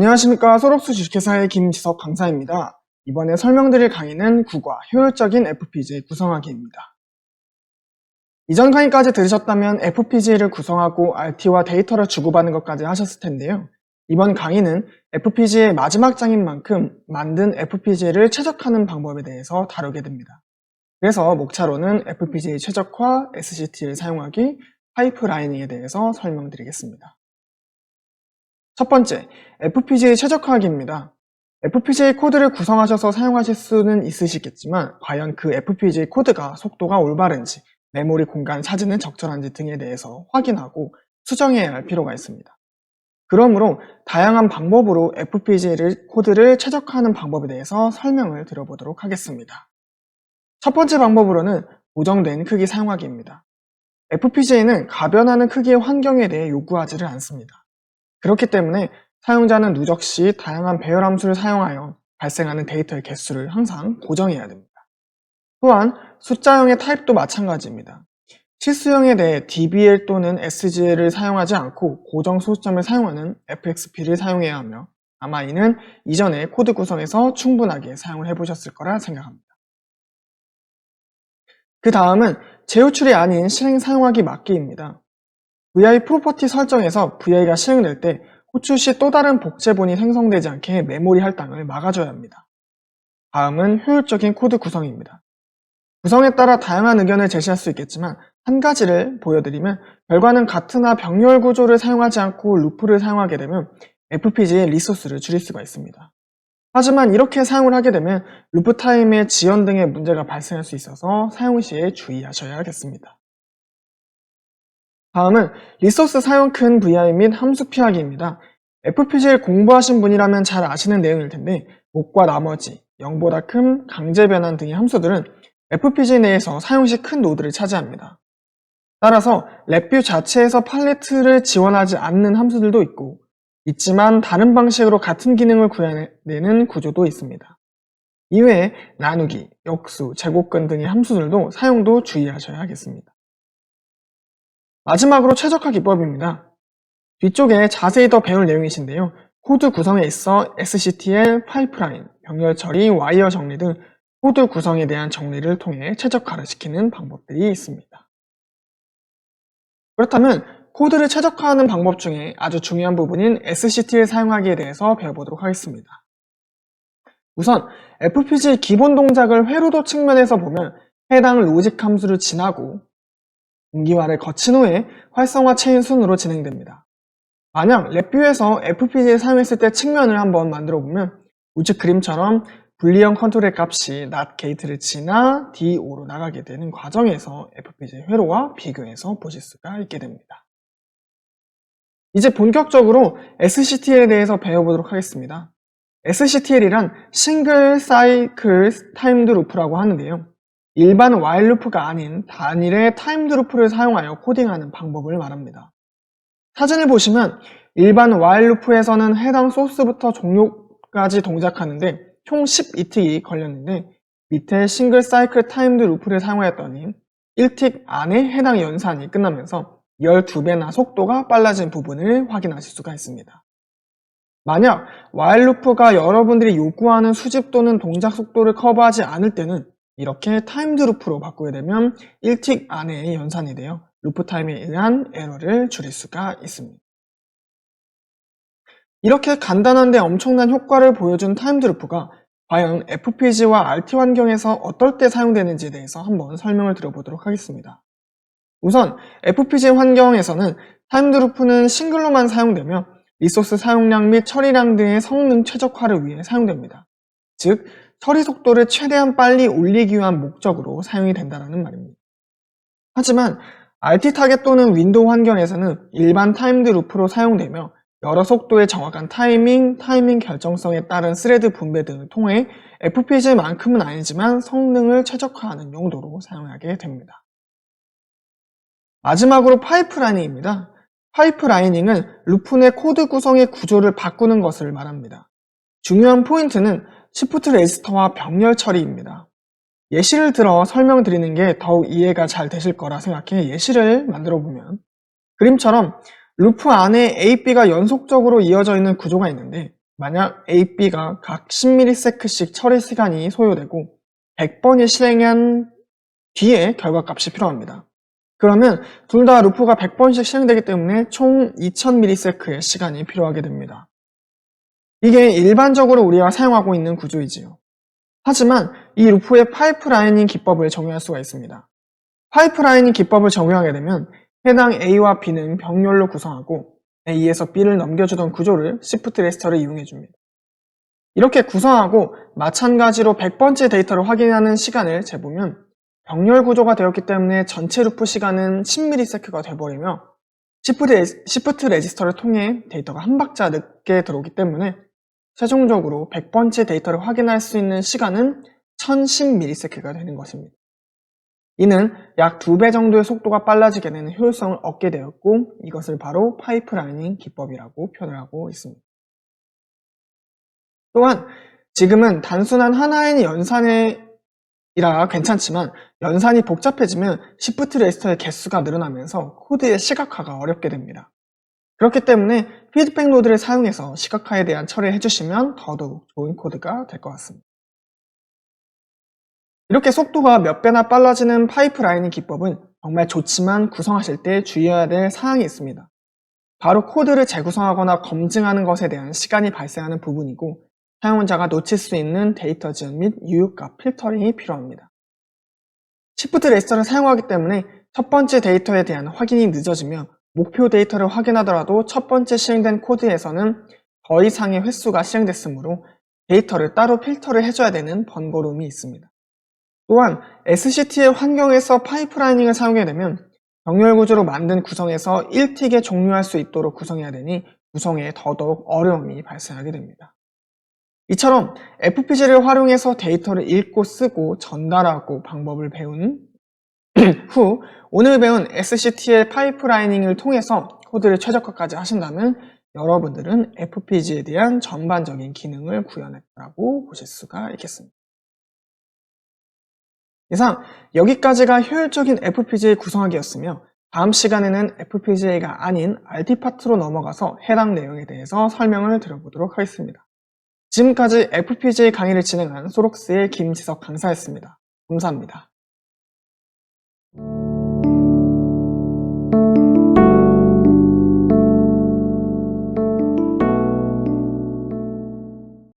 안녕하십니까. 소록스 주식회사의 김지석 강사입니다. 이번에 설명드릴 강의는 국어, 효율적인 FPGA 구성하기입니다. 이전 강의까지 들으셨다면 FPGA를 구성하고 RT와 데이터를 주고받는 것까지 하셨을 텐데요. 이번 강의는 FPGA의 마지막 장인 만큼 만든 FPGA를 최적화하는 방법에 대해서 다루게 됩니다. 그래서 목차로는 FPGA 최적화, SCT를 사용하기, 파이프라이닝에 대해서 설명드리겠습니다. 첫 번째, FPGA 최적화하기입니다. FPGA 코드를 구성하셔서 사용하실 수는 있으시겠지만 과연 그 FPGA 코드가 속도가 올바른지, 메모리 공간 사진은 적절한지 등에 대해서 확인하고 수정해야 할 필요가 있습니다. 그러므로 다양한 방법으로 FPGA 코드를 최적화하는 방법에 대해서 설명을 드려보도록 하겠습니다. 첫 번째 방법으로는 고정된 크기 사용하기입니다. FPGA는 가변하는 크기의 환경에 대해 요구하지를 않습니다. 그렇기 때문에 사용자는 누적 시 다양한 배열 함수를 사용하여 발생하는 데이터의 개수를 항상 고정해야 됩니다. 또한 숫자형의 타입도 마찬가지입니다. 실수형에 대해 DBL 또는 SGL을 사용하지 않고 고정 소수점을 사용하는 FXP를 사용해야 하며 아마 이는 이전에 코드 구성에서 충분하게 사용을 해보셨을 거라 생각합니다. 그 다음은 재호출이 아닌 실행 사용하기 막기입니다. VI 프로퍼티 설정에서 VI가 실행될 때 호출 시 또 다른 복제본이 생성되지 않게 메모리 할당을 막아줘야 합니다. 다음은 효율적인 코드 구성입니다. 구성에 따라 다양한 의견을 제시할 수 있겠지만 한 가지를 보여드리면 결과는 같으나 병렬 구조를 사용하지 않고 루프를 사용하게 되면 FPGA의 리소스를 줄일 수가 있습니다. 하지만 이렇게 사용을 하게 되면 루프 타임의 지연 등의 문제가 발생할 수 있어서 사용 시에 주의하셔야 하겠습니다. 다음은 리소스 사용 큰 VI 및 함수 피하기입니다. FPGA를 공부하신 분이라면 잘 아시는 내용일 텐데 목과 나머지, 0보다 큰, 강제 변환 등의 함수들은 FPGA 내에서 사용 시 큰 노드를 차지합니다. 따라서 랩뷰 자체에서 팔레트를 지원하지 않는 함수들도 있지만 다른 방식으로 같은 기능을 구현해내는 구조도 있습니다. 이외에 나누기, 역수, 제곱근 등의 함수들도 사용도 주의하셔야 하겠습니다. 마지막으로 최적화 기법입니다. 뒤쪽에 자세히 더 배울 내용이신데요. 코드 구성에 있어 SCTL, 파이프라인, 병렬 처리, 와이어 정리 등 코드 구성에 대한 정리를 통해 최적화를 시키는 방법들이 있습니다. 그렇다면 코드를 최적화하는 방법 중에 아주 중요한 부분인 SCT를 사용하기에 대해서 배워보도록 하겠습니다. 우선 FPGA 기본 동작을 회로도 측면에서 보면 해당 로직 함수를 지나고 분기화를 거친 후에 활성화 체인 순으로 진행됩니다. 만약 랩뷰에서 FPGA를 사용했을 때 측면을 한번 만들어 보면 우측 그림처럼 불리형 컨트롤의 값이 NOT 게이트를 지나 D5로 나가게 되는 과정에서 FPGA 회로와 비교해서 보실 수가 있게 됩니다. 이제 본격적으로 SCTL에 대해서 배워보도록 하겠습니다. SCTL이란 싱글 사이클 타임드 루프라고 하는데요. 일반 while 루프가 아닌 단일의 타임드 루프를 사용하여 코딩하는 방법을 말합니다. 사진을 보시면 일반 while 루프에서는 해당 소스부터 종료까지 동작하는데 총 12틱이 걸렸는데 밑에 싱글 사이클 타임드 루프를 사용하였더니 1틱 안에 해당 연산이 끝나면서 12배나 속도가 빨라진 부분을 확인하실 수가 있습니다. 만약 while 루프가 여러분들이 요구하는 수집 또는 동작 속도를 커버하지 않을 때는 이렇게 타임드 루프로 바꾸게 되면 1틱 안에 연산이 되어 루프 타임에 의한 에러를 줄일 수가 있습니다. 이렇게 간단한데 엄청난 효과를 보여준 타임드 루프가 과연 FPGA와 RT 환경에서 어떨 때 사용되는지에 대해서 한번 설명을 드려보도록 하겠습니다. 우선 FPGA 환경에서는 타임드 루프는 싱글로만 사용되며 리소스 사용량 및 처리량 등의 성능 최적화를 위해 사용됩니다. 즉, 처리 속도를 최대한 빨리 올리기 위한 목적으로 사용이 된다는 말입니다. 하지만 RT 타겟 또는 윈도우 환경에서는 일반 타임드 루프로 사용되며 여러 속도의 정확한 타이밍 결정성에 따른 스레드 분배 등을 통해 FPGA만큼은 아니지만 성능을 최적화하는 용도로 사용하게 됩니다. 마지막으로 파이프라이닝입니다. 파이프라이닝은 루프 내 코드 구성의 구조를 바꾸는 것을 말합니다. 중요한 포인트는 시프트 레지스터와 병렬 처리입니다. 예시를 들어 설명드리는 게 더욱 이해가 잘 되실 거라 생각해 예시를 만들어 보면 그림처럼 루프 안에 A, B가 연속적으로 이어져 있는 구조가 있는데 만약 A, B가 각 10ms씩 처리 시간이 소요되고 100번이 실행한 뒤에 결과값이 필요합니다. 그러면 둘 다 루프가 100번씩 실행되기 때문에 총 2000ms의 시간이 필요하게 됩니다. 이게 일반적으로 우리가 사용하고 있는 구조이지요. 하지만 이 루프에 파이프라이닝 기법을 적용할 수가 있습니다. 파이프라이닝 기법을 적용하게 되면 해당 A와 B는 병렬로 구성하고 A에서 B를 넘겨주던 구조를 시프트 레지스터를 이용해줍니다. 이렇게 구성하고 마찬가지로 100번째 데이터를 확인하는 시간을 재보면 병렬 구조가 되었기 때문에 전체 루프 시간은 10ms가 돼버리며 시프트 레지스터를 통해 데이터가 한 박자 늦게 들어오기 때문에 최종적으로 100번째 데이터를 확인할 수 있는 시간은 1010ms가 되는 것입니다. 이는 약 2배 정도의 속도가 빨라지게 되는 효율성을 얻게 되었고 이것을 바로 파이프라이닝 기법이라고 표현을 하고 있습니다. 또한 지금은 단순한 하나의 연산이라 괜찮지만 연산이 복잡해지면 시프트 레지스터의 개수가 늘어나면서 코드의 시각화가 어렵게 됩니다. 그렇기 때문에 피드백 로드를 사용해서 시각화에 대한 처리를 해주시면 더더욱 좋은 코드가 될 것 같습니다. 이렇게 속도가 몇 배나 빨라지는 파이프라이닝 기법은 정말 좋지만 구성하실 때 주의해야 될 사항이 있습니다. 바로 코드를 재구성하거나 검증하는 것에 대한 시간이 발생하는 부분이고 사용자가 놓칠 수 있는 데이터 지원 및 유효값 필터링이 필요합니다. 시프트 레지스터를 사용하기 때문에 첫 번째 데이터에 대한 확인이 늦어지며 목표 데이터를 확인하더라도 첫 번째 실행된 코드에서는 더 이상의 횟수가 실행됐으므로 데이터를 따로 필터를 해줘야 되는 번거로움이 있습니다. 또한 SCT의 환경에서 파이프라이닝을 사용하게 되면 병렬 구조로 만든 구성에서 1틱에 종료할 수 있도록 구성해야 되니 구성에 더더욱 어려움이 발생하게 됩니다. 이처럼 FPGA를 활용해서 데이터를 읽고 쓰고 전달하고 방법을 배운 후 오늘 배운 SCT의 파이프라이닝을 통해서 코드를 최적화까지 하신다면 여러분들은 FPGA에 대한 전반적인 기능을 구현했다고 보실 수가 있겠습니다. 이상 여기까지가 효율적인 FPGA 구성하기였으며 다음 시간에는 FPGA가 아닌 RT 파트로 넘어가서 해당 내용에 대해서 설명을 드려보도록 하겠습니다. 지금까지 FPGA 강의를 진행한 소록스의 김지석 강사였습니다. 감사합니다.